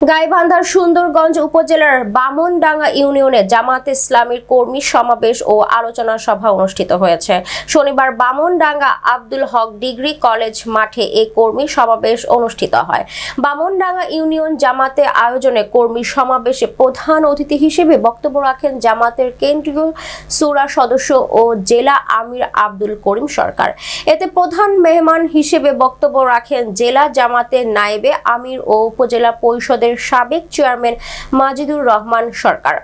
গাইবান্ধার সুন্দরগঞ্জ উপজেলার বামনডাঙ্গা ইউনিয়নে জামায়াতে ইসলামীর কর্মী সমাবেশ ও আলোচনা সভা অনুষ্ঠিত হয়েছে। শনিবার বামনডাঙ্গা আব্দুল হক ডিগ্রি কলেজ মাঠে এই কর্মী সমাবেশ অনুষ্ঠিত হয়। বামনডাঙ্গা ইউনিয়ন জামাতে আয়োজনে কর্মী সমাবেশে প্রধান অতিথি হিসেবে বক্তব্য রাখেন জামাতের কেন্দ্রীয় শূরা সদস্য ও জেলা আমির আব্দুল করিম সরকার। এতে প্রধান মেহমান হিসেবে বক্তব্য রাখেন জেলা জামাতের নায়েবে আমির ও উপজেলা পরিষদের সাবেক চেয়ারম্যান মাজিদুর রহমান সরকার।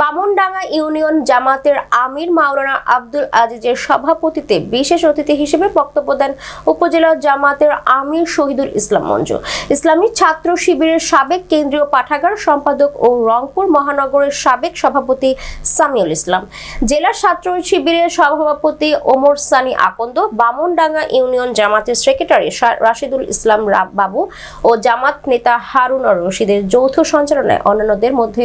বামনডাঙ্গা ইউনিয়ন জামাতের আমির মাওলানা আব্দুল আজিজের সভাপতিত্বে বিশেষ অতিথি হিসেবে বক্তব্য দেন উপজেলা জামাতের আমির শহীদুল ইসলাম মঞ্জু, ইসলামী ছাত্র শিবিরের সাবেক কেন্দ্রীয় পাঠাগার সম্পাদক ও রংপুর মহানগরের সাবেক সভাপতি সামিউল ইসলাম, জেলা ছাত্র শিবিরের সভাপতি ওমর সানি আকন্দ, বামনডাঙ্গা ইউনিয়ন জামাতের সেক্রেটারি রাশিদুল ইসলাম বাবু ও জামাত নেতা হারুন রশিদের যৌথ সঞ্চালনায় অন্যান্যদের মধ্যে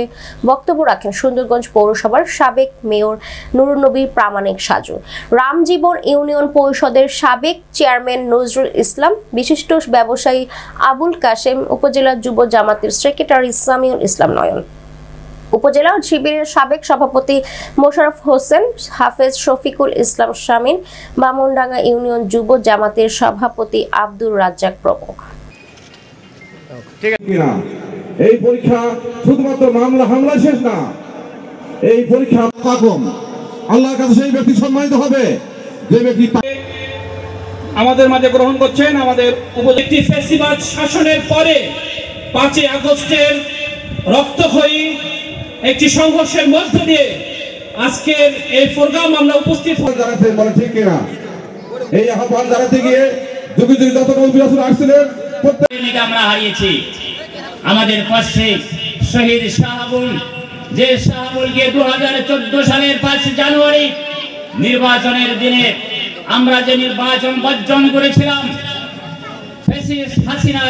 বক্তব্য রাখেন সুন্দরগঞ্জ পৌরসভার সাবেক মেয়র নুরুন নবী প্রামাণিক সাজু, রামজীবন ইউনিয়ন পরিষদের সাবেক চেয়ারম্যান নজরুল ইসলাম, বিশিষ্ট ব্যবসায়ী আবুল কাশেম, উপজেলা যুব জামাতের সেক্রেটারি সামিউল ইসলাম নয়ন, উপজেলা শিবিরের সাবেক সভাপতি মোশাররফ হোসেন, হাফেজ শফিকুল ইসলাম শামীম, বামনডাঙ্গা ইউনিয়ন যুব জামাতের সভাপতি আব্দুর রাজ্জাক প্রমুখ। এই পরীক্ষা শুধুমাত্র মামলা হামলা শেষ না, এই পরীক্ষা পাকম আল্লাহর কাছে সেই ব্যক্তি সম্মানিত হবে যে ব্যক্তি আমাদের মাঝে গ্রহণ করছেন। আমাদের উপযুক্ত ফ্যাসিবাদ শাসনের পরে 5 আগস্টের রক্তক্ষয়ী একটি সংঘর্ষের মধ্য দিয়ে আজকের এই প্রোগ্রাম আমরা উপস্থিত জানাতে বলে ঠিক কিনা। এই আহ্বান জানাতে গিয়ে যুগে যুগে যত নবী রাসূল আসছিলেন প্রত্যেক আমরা হারিয়েছি। আমাদের পাশে শহীদ শাহাবুল, যে শাহাবুলকে 2014 সালের 5 জানুয়ারি নির্বাচনের দিনে আমরা যে নির্বাচন বর্জন করেছিলাম, ফ্যাসিস্ট হাসিনা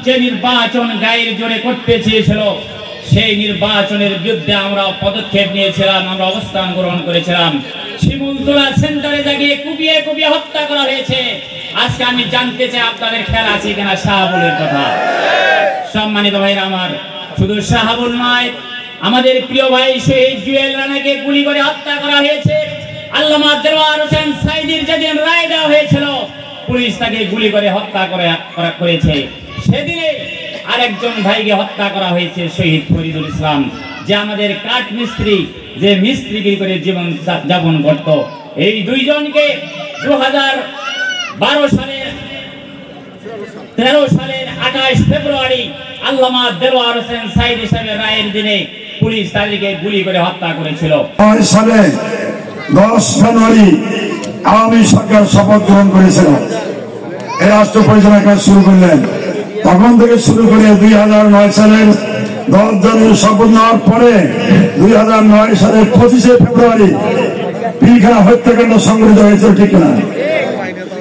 যে নির্বাচন গায়ের জোরে করতে চেয়েছিল, সেই নির্বাচনের বিরুদ্ধে আমরা পদক্ষেপ নিয়েছিলাম, আমরা অবস্থান গ্রহণ করেছিলাম। শিমুলতলা সেন্টারে জাগিয়ে কুপিয়ে কুপিয়ে হত্যা করা হয়েছে। আজকে আমি জানতে চাই আপনাদের খেয়াল আছে কিনা শাহাবুলের কথা। সম্মানিত ভাইরা আমার, শুধু শাহাবুল নয়, আমাদের প্রিয় ভাই শহীদ জুয়েল রানাকে গুলি করে হত্যা করা হয়েছে। আল্লামা দেওয়ার হোসেন সাইদির যেদিন রায় দেওয়া হয়েছিল, পুলিশ তাকে গুলি করে হত্যা করেছে। সেদিনে আরেকজন ভাইকে হত্যা করা হয়েছে, শহীদ ফরিদুল ইসলাম, যে আমাদের কাঠ মিস্ত্রি, যে মিস্ত্রিগিরি করে জীবন যাপন করত। এই দুইজনকে 2012 সালের 13 সালের 28 ফেব্রুয়ারি আল্লামা দেওয়ার হোসেন সাইদ সাহেবের রায়ের দিনে পুলিশ তাদেরকে গুলি করে হত্যা করেছিল। 9 সালে 10 জানুয়ারি আওয়ামী সরকার শপথ গ্রহণ করেছিল, এই রাষ্ট্র পরিচালনার কাজ শুরু করলেন। তখন থেকে শুরু করে 2009 সালের 10 জানুয়ারি শপথ নেওয়ার পরে 2009 সালের 25 ফেব্রুয়ারি পিলখানা হত্যাকাণ্ড সংঘটিত হয়েছে, ঠিক না?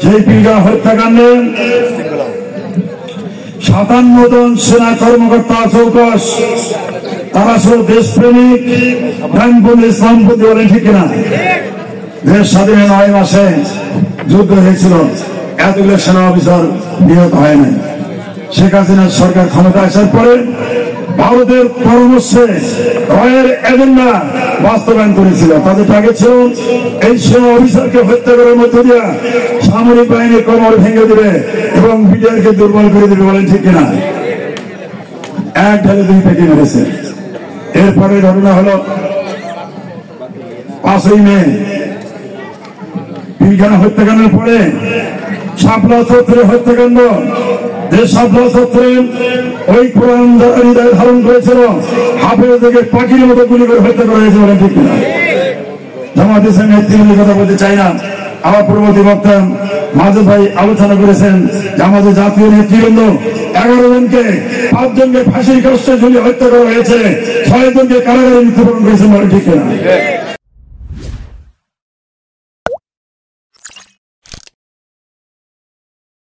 সেই পিলখানা হত্যাকাণ্ডে 57 জন সেনা কর্মকর্তা চৌকস, তারা ছিল দেশপ্রেমিক, ডানপন্থী, ইসলামপন্থী বলে, ঠিক না? দেশ স্বাধীনের 9 মাসে যুদ্ধ হয়েছিল, এতগুলো সেনা অফিসার নিহত হয় নাই। শেখ হাসিনার সরকার ক্ষমতা আসার পরে ভারতের পরামর্শে রয়ের এজেন্ডা বাস্তবায়ন করেছিল। তাদের টার্গেট ছিল এই সেনা অফিসারকে হত্যা করার মধ্য দিয়ে সামরিক বাহিনীর কোমর ভেঙে দেবে এবং বিডিআরকে দুর্বল করে দেবে, বলেন ঠিক কিনা? এক ঢালে 2 পেটে মেরেছে। এরপরে ঘটনা হলো 5ই মে পিলখানা হত্যাকাণ্ডের পরে শাপলা চত্বরে হত্যাকাণ্ড। যে শাপলা চত্বরে ওই কোরআন যারা হৃদয়ে ধারণ করেছিল, হাফেজ থেকে পাখির মতো গুলি করে হত্যা করা হয়েছে, বলেন ঠিক কিনা? জামাত ইসলামী নেতৃবৃন্দের কথা বলতে চাই না। আমার পূর্ববর্তী বক্তা মাজেদ ভাই আলোচনা করেছেন যে আমাদের জাতীয় নেতৃবৃন্দ 11 জনকে, 5 জনকে ফাঁসির কাস্টে ঝুলিয়ে হত্যা করা হয়েছে, 6 জনকে কারাগারে মৃত্যুবরণ করেছেন, বলেন ঠিক কিনা?